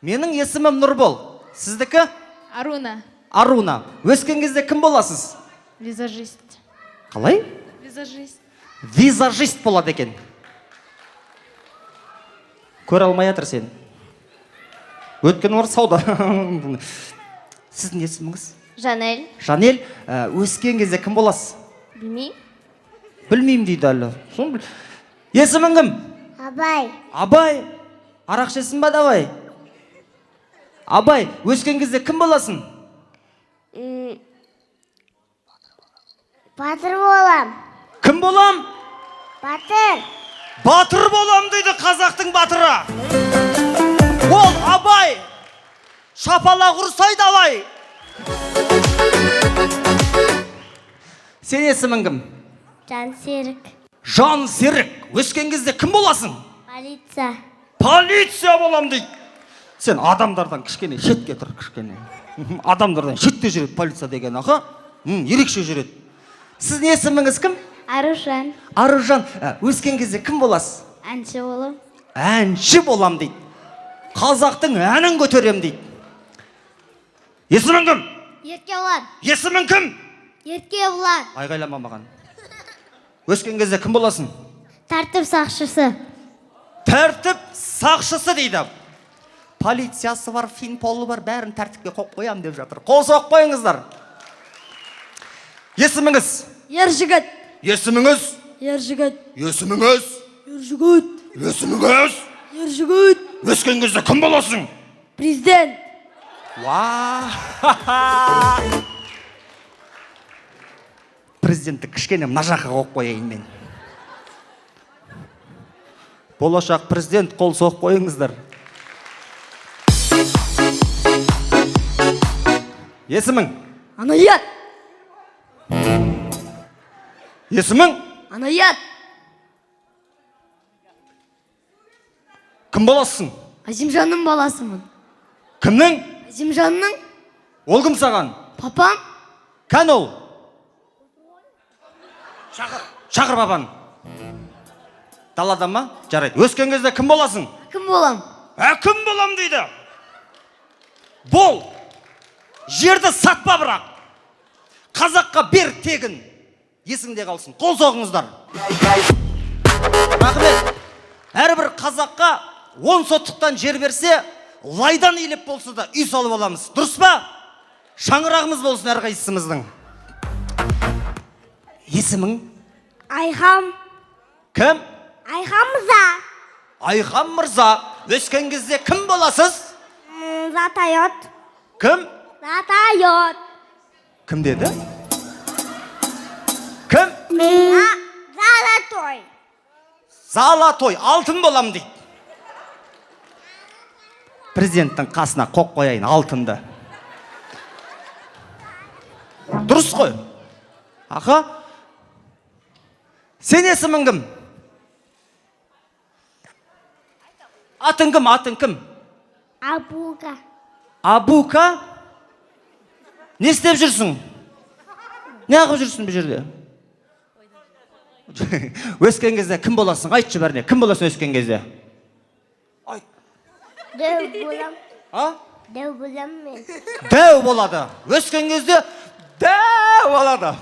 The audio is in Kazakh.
Менің есімім Нұрбол. Сіздікі? Аруна. Аруна. Өскен кезде кім боласыз? Визажист. Қалай? Визажист. Визажист болады екен. Көре алмай жатыр сен. Өткен бар сауда. Сіздің есіміңіз? Жанель. Жанель, өскен кезде кім боласыз? Білмеймін. Білмеймін дейді әлі. Есімің кім? Абай. Абай. Арақ ішесің ба давай? Абай, өскен кезде кім боласың? Батыр болам. Кім болам? Батыр. Батыр болам дейді қазақтың батыры. Ол Абай. Шапалақ ұрсай давай. Сен есімің кім? Жансерік. Жан Серік. Өскен кезде кім боласың? Полиция. Полиция болам дейді. Сен адамдардан кішкене шетке тұр, кішкене. Адамдардан шетте жүреді полиция деген ақы. Ерекше жүреді. Сіздің есіміңіз кім? Аружан. Аружан. Өскен кезде кім боласыз? Әнші болам. Әнші болам дейді. Қазақтың әнін көтерем дейді. Есімің кім? Еркебұлан. Есімің кім? Еркебұлан. Айғайлама маған. Өскен кезде кім боласың? Тәртіп сақшысы. Тәртіп сақшысы дейді. Полициясы бар, финполы бар, бәрін тәртіпке қойып қоям деп жатыр. Қол соғып қойыңыздар. Есіміңіз? Ержігіт. Есіміңіз? Ержігіт. Есіміңіз? Ержігіт. Есіміңіз? Ержігіт. Өскен кезде кім боласың? Президент. Президентті кішкене мына жаққа қойып қояйын мен. Болашақ президент, қол соғып қойыңыздар. Есімің? Анаят. Есімің? Анаят. Кім боласың? Азимжанның баласымын. Кімнің? Азимжанның. Ол кім саған? Папам. Кән ол? Шақыр папан. Далада ма? Жарайды. Өскен кезде кім боласың? Кім болам? Кім болам дейді. Бол. Жерді сатпа бірақ. Қазаққа бер тегін. Есіңде қалсын. Қол соғыңыздар. Рахмет. Әрбір қазаққа 10 соттықтан жер берсе, лайдан илеп болса да үй салып аламыз. Дұрыс па? Шаңырағымыз болсын әрқайсымыздың. Есімің? Айхам. Кім? Айхам мырза. Айхам мырза. Өскен кезде кім боласыз? Затайот. Кім? Затайот. Кім деді? Кім? Залатой. Залатой, алтын болам дейді. Президенттің қасына қоқ қояйын алтынды. Дұрыс қой. Аха? Сен есімің кім? Атың кім? Атың кім? Абука. Абука? Не істеп жүрсің? Не ағып жүрсің бұл жерде? Өскен кезде кім боласың? Айтшы бәріне. Кім боласың өскен кезде? Дәу болам. Дәу болам мен. Дәу болады. Өскен кезде дәу болады.